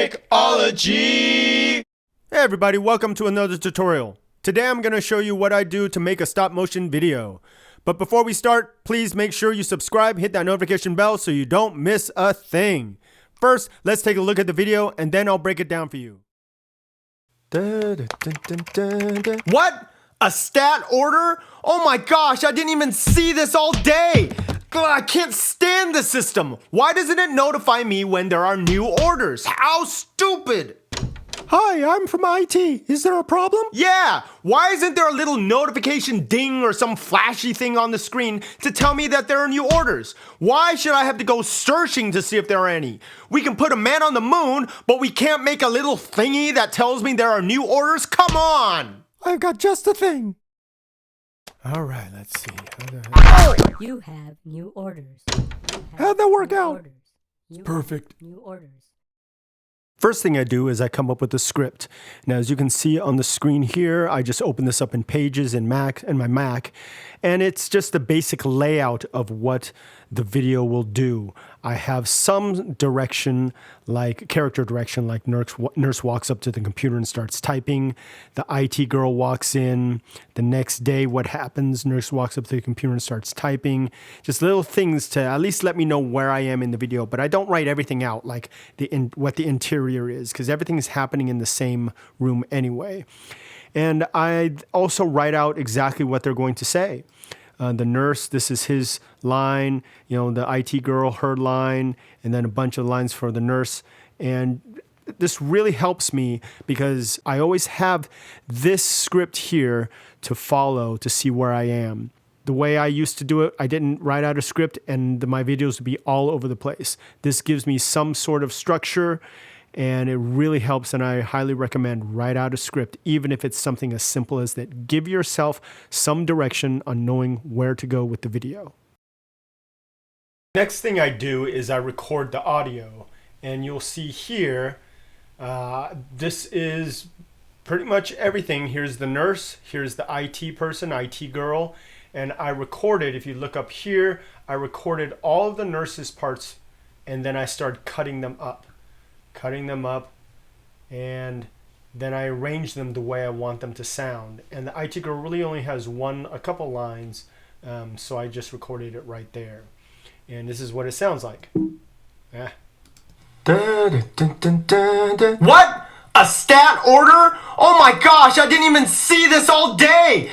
Brickology! Hey everybody, welcome to another tutorial. Today I'm going to show you what I do to make a stop motion video. But before we start, please make sure you subscribe, hit that notification bell so you don't miss a thing. First, let's take a look at the video and then I'll break it down for you. What? A stat order? Oh my gosh, I didn't even see this all day! I can't stand the system! Why doesn't it notify me when there are new orders? How stupid! Hi, I'm from IT. Is there a problem? Yeah! Why isn't there a little notification ding or some flashy thing on the screen to tell me that there are new orders? Why should I have to go searching to see if there are any? We can put a man on the moon, but we can't make a little thingy that tells me there are new orders? Come on! I've got just the thing. All right, let's see. You have new orders. How'd that work out? Perfect. New orders. First thing I do is I come up with a script. Now, as you can see on the screen here, I just open this up in Pages in my Mac, and it's just the basic layout of what the video will do. I have some direction, like character direction, like nurse walks up to the computer and starts typing. The IT girl walks in. The next day, what happens? Nurse walks up to the computer and starts typing. Just little things to at least let me know where I am in the video, but I don't write everything out, like what the interior is, because everything is happening in the same room anyway. And I also write out exactly what they're going to say. The nurse, this is his line, you know, the IT girl, her line, and then a bunch of lines for the nurse. And this really helps me because I always have this script here to follow to see where I am. The way I used to do it, I didn't write out a script and my videos would be all over the place. This gives me some sort of structure and it really helps, and I highly recommend write out a script, even if it's something as simple as that. Give yourself some direction on knowing where to go with the video. Next thing I do is I record the audio, and you'll see here, this is pretty much everything. Here's the nurse, here's the IT person, IT girl, and I recorded, if you look up here, I recorded all of the nurse's parts, and then I started cutting them up, and then I arrange them the way I want them to sound. And the IT girl really only has a couple lines, so I just recorded it right there. And this is what it sounds like. What? A stat order? Oh my gosh, I didn't even see this all day!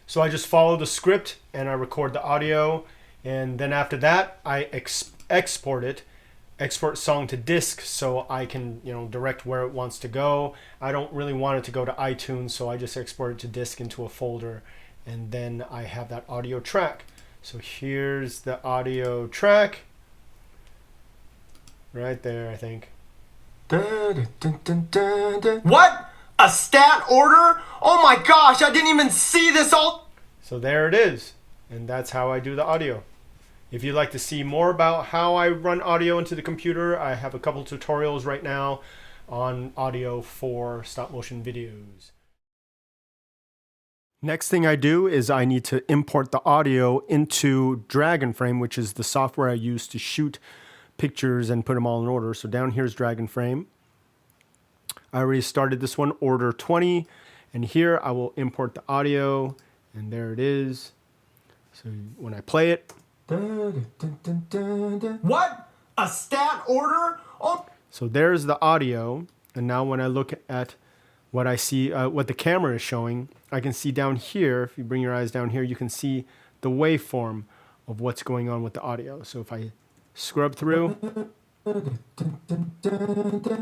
So I just follow the script and I record the audio, and then after that I export song to disk so I can, direct where it wants to go. I don't really want it to go to iTunes, so I just export it to disk into a folder, and then I have that audio track. So here's the audio track right there, I think. What? A stat order? Oh my gosh, I didn't even see this all. So there it is, and that's how I do the audio. If you'd like to see more about how I run audio into the computer, I have a couple tutorials right now on audio for stop motion videos. Next thing I do is I need to import the audio into Dragonframe, which is the software I use to shoot pictures and put them all in order. So down here's Dragonframe. I already started this one, order 20, and here I will import the audio, and there it is. So when I play it, what? A stat order? Oh. So there's the audio, and now when I look at what I see, what the camera is showing, I can see down here, if you bring your eyes down here, you can see the waveform of what's going on with the audio. So if I scrub through.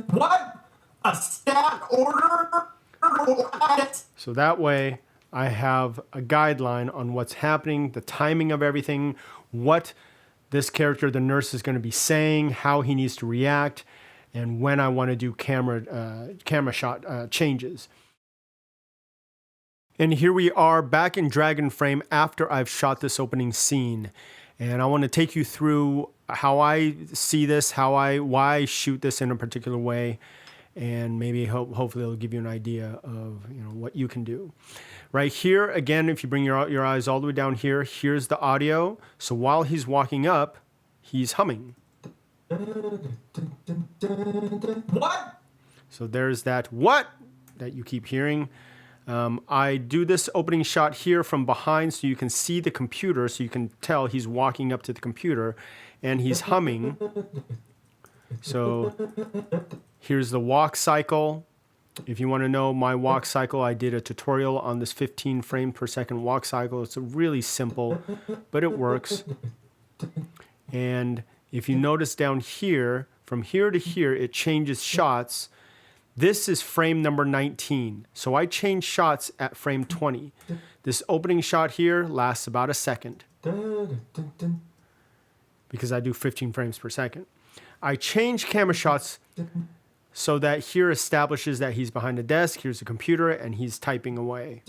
What? A stat order? So that way I have a guideline on what's happening, the timing of everything, what this character, the nurse, is going to be saying, how he needs to react, and when I want to do camera shot changes. And here we are back in Dragonframe after I've shot this opening scene. And I want to take you through how I see this, why I shoot this in a particular way, and maybe hopefully it'll give you an idea of what you can do. Right here, again, if you bring your eyes all the way down here, here's the audio. So while he's walking up, he's humming. What? So there's that what that you keep hearing. I do this opening shot here from behind so you can see the computer, so you can tell he's walking up to the computer and he's humming. So here's the walk cycle. If you want to know my walk cycle, I did a tutorial on this 15 frame per second walk cycle. It's really simple, but it works. And if you notice down here, from here to here, it changes shots. This is frame number 19. So I change shots at frame 20. This opening shot here lasts about a second because I do 15 frames per second. I change camera shots so that here establishes that he's behind a desk, here's a computer, and he's typing away.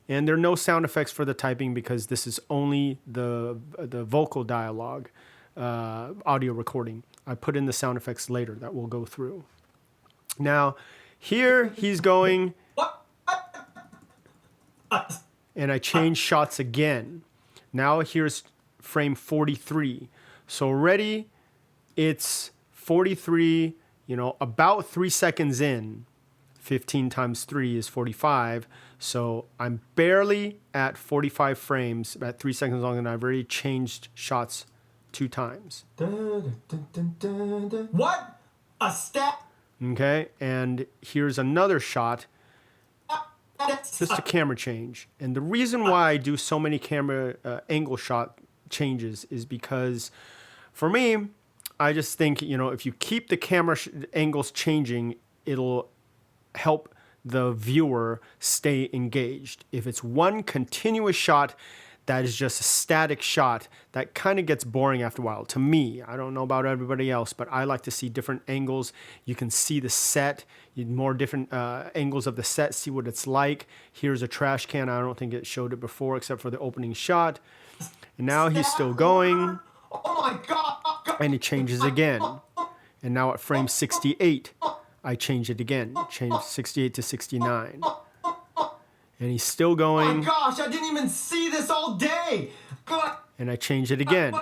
And there are no sound effects for the typing because this is only the vocal dialogue, audio recording. I put in the sound effects later that we'll go through. Now, here he's going, and I change shots again. Now here's frame 43. So already it's 43, about 3 seconds in. 15 times 3 is 45. So I'm barely at 45 frames, about 3 seconds long, and I've already changed shots 2 times. What? A stat? Okay, and here's another shot, just a camera change. And the reason why I do so many camera angle shot changes is because, for me, I just think, if you keep the camera angles changing, it'll help the viewer stay engaged. If it's one continuous shot that is just a static shot, that kind of gets boring after a while. To me, I don't know about everybody else, but I like to see different angles. You can see the set, more different angles of the set, see what it's like. Here's a trash can. I don't think it showed it before except for the opening shot. And now he's still going. Oh my God. And he changes again. And now at frame 68, I change it again. Change 68 to 69. And he's still going. Oh my gosh, I didn't even see this all day. And I change it again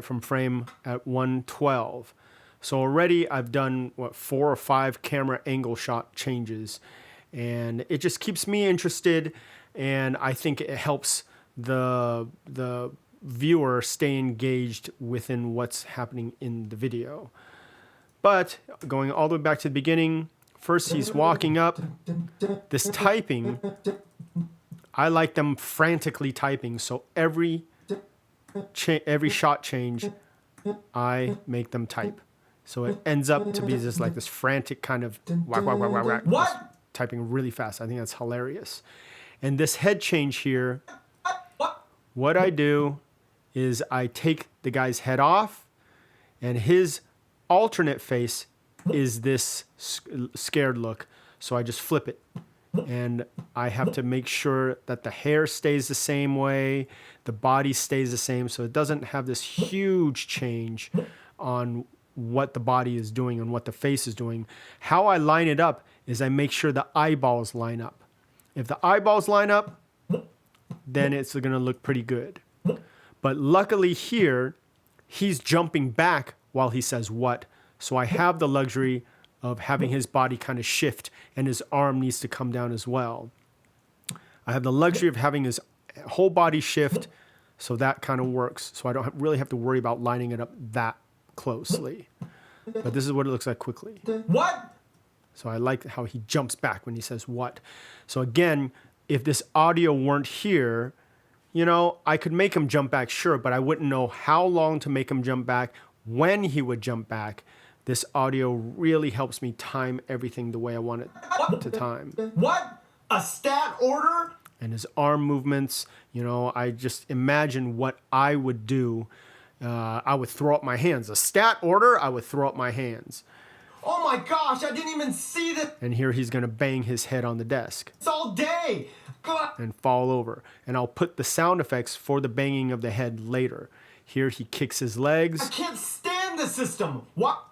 from frame at 112. So already I've done 4 or 5 camera angle shot changes, and it just keeps me interested, and I think it helps the viewer stay engaged within what's happening in the video. But going all the way back to the beginning, first he's walking up. This typing, I like them frantically typing, so every shot change, I make them type. So it ends up to be just like this frantic kind of whack, whack, whack, whack, whack, just typing really fast. I think that's hilarious. And this head change here, what I do is I take the guy's head off, and his alternate face is this scared look. So I just flip it. And I have to make sure that the hair stays the same way, the body stays the same, so it doesn't have this huge change on what the body is doing and what the face is doing. How I line it up is I make sure the eyeballs line up. If the eyeballs line up, then it's going to look pretty good. But luckily here, he's jumping back while he says what. So I have the luxury of having his body kind of shift, and his arm needs to come down as well. I have the luxury of having his whole body shift, so that kind of works. So I don't really have to worry about lining it up that closely. But this is what it looks like quickly. What? So I like how he jumps back when he says what. So again, if this audio weren't here, I could make him jump back, sure, but I wouldn't know how long to make him jump back, when he would jump back. This audio really helps me time everything the way I want it to time. What? A stat order? And his arm movements, I just imagine what I would do. I would throw up my hands. A stat order, I would throw up my hands. Oh my gosh, I didn't even see this And here he's going to bang his head on the desk all day. and fall over. And I'll put the sound effects for the banging of the head later. Here he kicks his legs. I can't stand the system. What?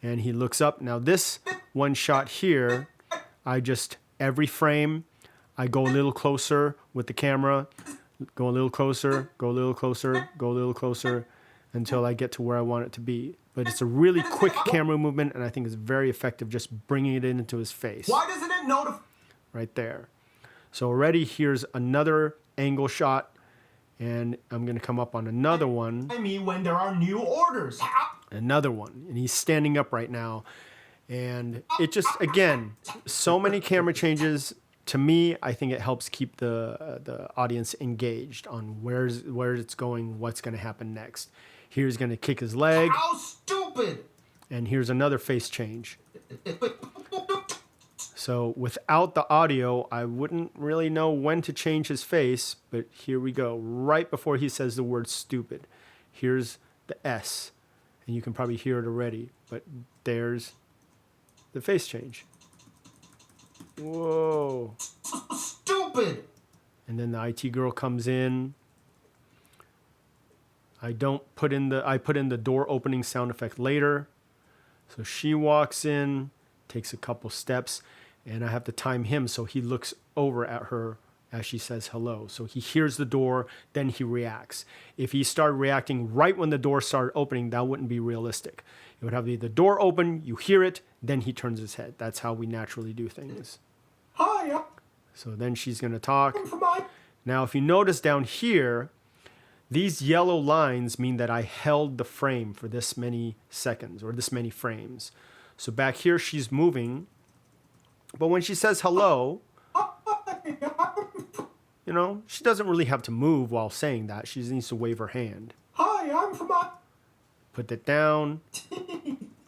And he looks up. Now this one shot here, every frame, I go a little closer with the camera, go a little closer, go a little closer, go a little closer, until I get to where I want it to be. but it's a really quick camera movement, and I think it's very effective just bringing it into his face. Why doesn't it notify Right there. So already here's another angle shot, and I'm going to come up on another one, me when there are new orders? another one, and he's standing up right now. And it just, again, so many camera changes. To me, I think it helps keep the audience engaged on where it's going, what's going to happen next. Here's going to kick his leg, How stupid! and here's another face change. So without the audio, I wouldn't really know when to change his face, but here we go. Right before he says the word stupid, here's the S, and you can probably hear it already, but there's the face change. Whoa. Stupid! And then the IT girl comes in. I put in the door opening sound effect later. So she walks in, takes a couple steps, and I have to time him so he looks over at her as she says hello. So he hears the door, then he reacts. If he started reacting right when the door started opening, that wouldn't be realistic. It would have the door open, you hear it, then he turns his head. That's how we naturally do things. Hi, So then she's going to talk. I'm from my... Now, if you notice down here, these yellow lines mean that I held the frame for this many seconds or this many frames. So back here, she's moving. But when she says hello, you know, she doesn't really have to move while saying that. She just needs to wave her hand. Hi, I'm from my... Put that down.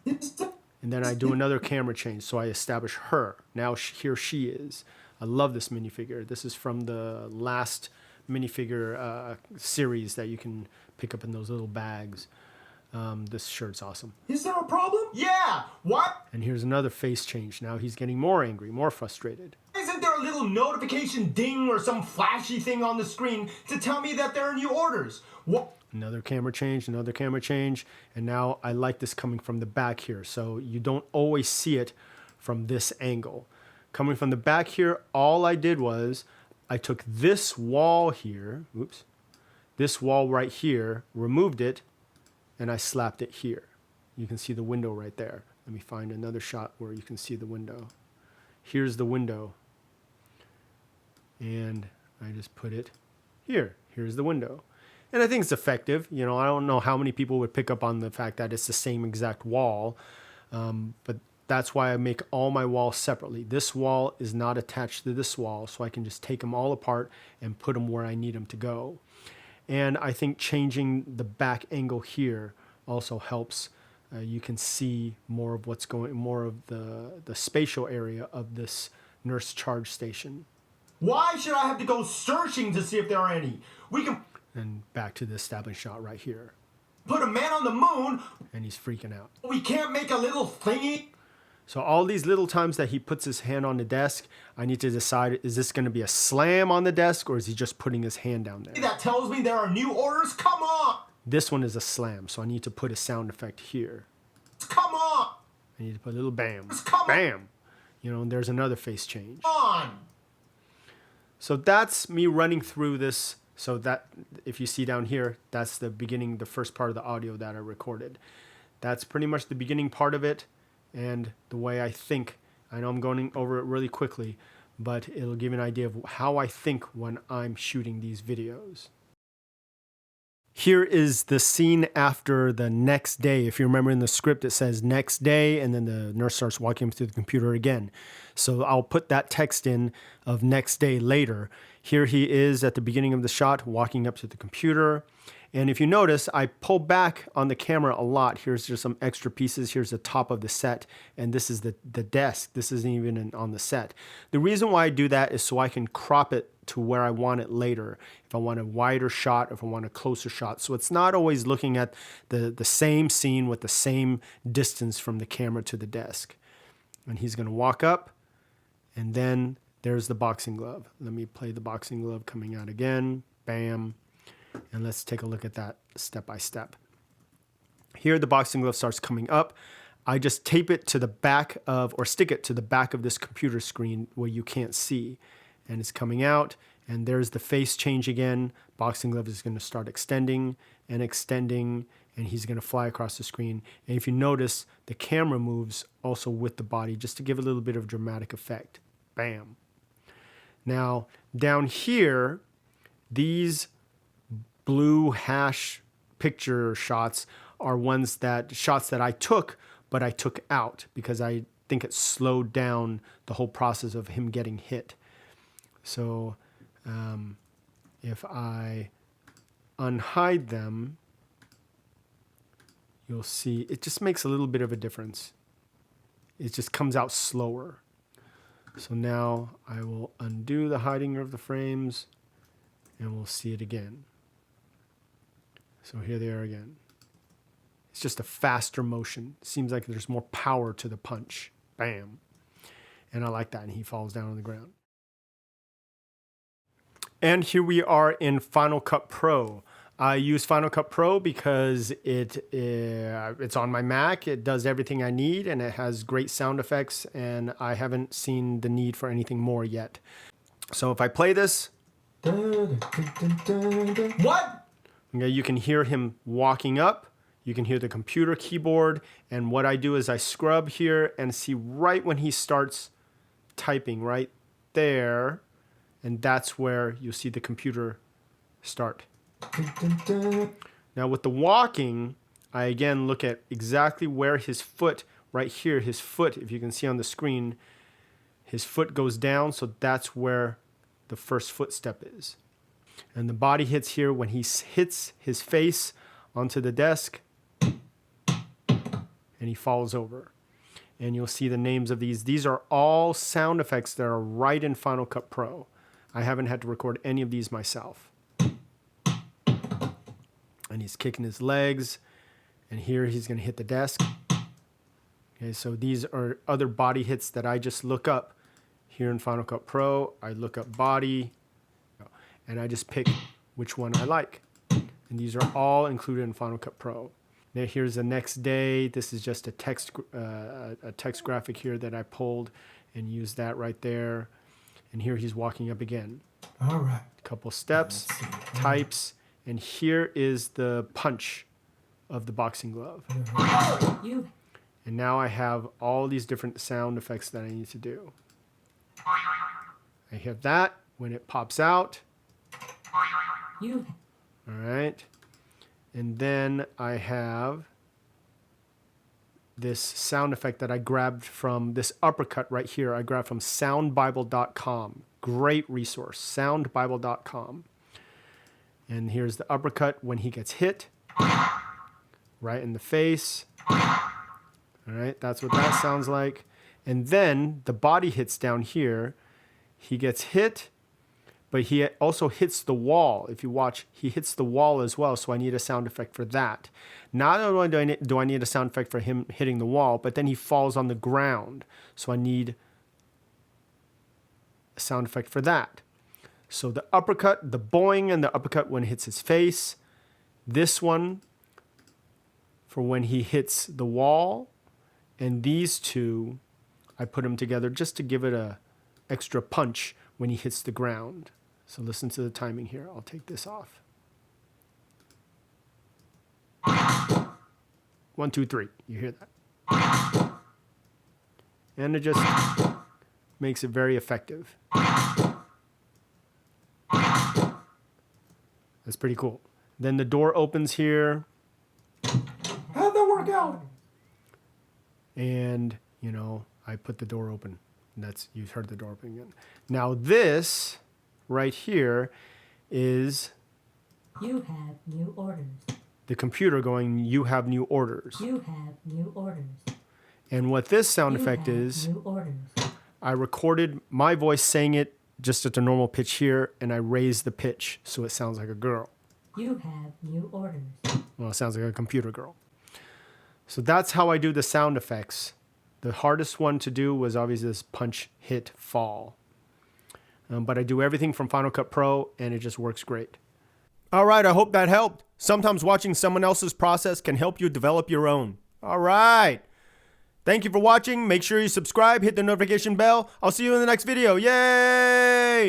And then I do another camera change. So I establish her. Now here she is. I love this minifigure. This is from the last minifigure series that you can pick up in those little bags. This shirt's awesome. Is there a problem? Yeah! What? And here's another face change. Now he's getting more angry, more frustrated. Isn't there a little notification ding or some flashy thing on the screen to tell me that there are new orders? What? Another camera change, another camera change. And now I like this coming from the back here. So you don't always see it from this angle. Coming from the back here, all I did was I took this wall here, oops, this wall right here, removed it, and I slapped it here. You can see the window right there. Let me find another shot where you can see the window. Here's the window. And I just put it here. Here's the window. And I think it's effective. You know, I don't know how many people would pick up on the fact that it's the same exact wall. But that's why I make all my walls separately. This wall is not attached to this wall, so I can just take them all apart and put them where I need them to go. And I think changing the back angle here also helps. You can see more of what's going, more of the spatial area of this nurse charge station. Why should I have to go searching to see if there are any? We can And back to the establishing shot right here. put a man on the moon. And he's freaking out. We can't make a little thingy. So all these little times that he puts his hand on the desk, I need to decide, is this going to be a slam on the desk or is he just putting his hand down there? That tells me there are new orders. Come on. This one is a slam, so I need to put a sound effect here. Come on. I need to put a little bam, Come on. bam. You know, and there's another face change. On. So that's me running through this. So that, if you see down here, that's the beginning, the first part of the audio that I recorded. That's pretty much the beginning part of it. And the way I think, I know I'm going over it really quickly, but it'll give you an idea of how I think when I'm shooting these videos. Here is the scene after the next day. If you remember in the script, it says next day, and then the nurse starts walking him through the computer again. So I'll put that text in of next day later. Here he is at the beginning of the shot, walking up to the computer. And if you notice, I pull back on the camera a lot. Here's just some extra pieces. Here's the top of the set. And this is the desk. This isn't even on the set. The reason why I do that is so I can crop it to where I want it later. If I want a wider shot, if I want a closer shot. So it's not always looking at the same scene with the same distance from the camera to the desk. And he's going to walk up. And then there's the boxing glove. Let me play the boxing glove coming out again. Bam. And let's take a look at that step by step. Here the boxing glove starts coming up. I just tape it to the back of, or stick it to the back of this computer screen where you can't see. And it's coming out, and there's the face change again. Boxing glove is going to start extending and extending and he's going to fly across the screen. And if you notice, the camera moves also with the body just to give a little bit of dramatic effect. Bam. Now, down here, these blue hash picture shots are shots that I took, but I took out because I think it slowed down the whole process of him getting hit. So if I unhide them, you'll see it just makes a little bit of a difference. It just comes out slower. So now I will undo the hiding of the frames and we'll see it again. So here they are again. It's just a faster motion. Seems like there's more power to the punch. Bam. And I like that. And he falls down on the ground. And here we are in Final Cut Pro. I use Final Cut Pro because it's on my Mac. It does everything I need and it has great sound effects, and I haven't seen the need for anything more yet. So if I play this, What? okay, you can hear him walking up. You can hear the computer keyboard. And what I do is I scrub here and see right when he starts typing right there. And that's where you'll see the computer start. Now with the walking, I again look at exactly where his foot, right here, his foot, if you can see on the screen, his foot goes down, so that's where the first footstep is. And the body hits here when he hits his face onto the desk and he falls over. And you'll see the names of these. These are all sound effects that are right in Final Cut Pro. I haven't had to record any of these myself. And he's kicking his legs. And here he's going to hit the desk. Okay, so these are other body hits that I just look up here in Final Cut Pro. I look up body, and I just pick which one I like. And these are all included in Final Cut Pro. Now here's the next day. This is just a text graphic here that I pulled and used that right there. And here he's walking up again. All right. Couple steps, types, and here is the punch of the boxing glove. You And now I have all these different sound effects that I need to do. I have that when it pops out. you All right. And then I have this sound effect that I grabbed from this uppercut right here. I grabbed from soundbible.com. Great resource, soundbible.com. And here's the uppercut when he gets hit right in the face. All right, that's what that sounds like. And then the body hits down here. He gets hit, but he also hits the wall. If you watch, he hits the wall as well, so I need a sound effect for that. Not only do I need a sound effect for him hitting the wall, but then he falls on the ground, so I need a sound effect for that. So the uppercut, the boing, and the uppercut when it hits his face. This one for when he hits the wall. And these two, I put them together just to give it a extra punch when he hits the ground. So listen to the timing here. I'll take this off. 1, 2, 3. You hear that? And it just makes it very effective. That's pretty cool. Then the door opens here. How'd that work out? And, you know, I put the door open. You've heard the door open again. Now this right here is you have new orders. the computer going, you have new orders. You have new orders. And what this sound You effect have is, new orders. I recorded my voice saying it just at the normal pitch here, and I raised the pitch so it sounds like a girl. You have new orders. Well, it sounds like a computer girl. So that's how I do the sound effects. The hardest one to do was obviously this punch, hit, fall. But I do everything from Final Cut Pro, and it just works great. All right, I hope that helped. Sometimes watching someone else's process can help you develop your own. All right. Thank you for watching. Make sure you subscribe, hit the notification bell. I'll see you in the next video. Yay!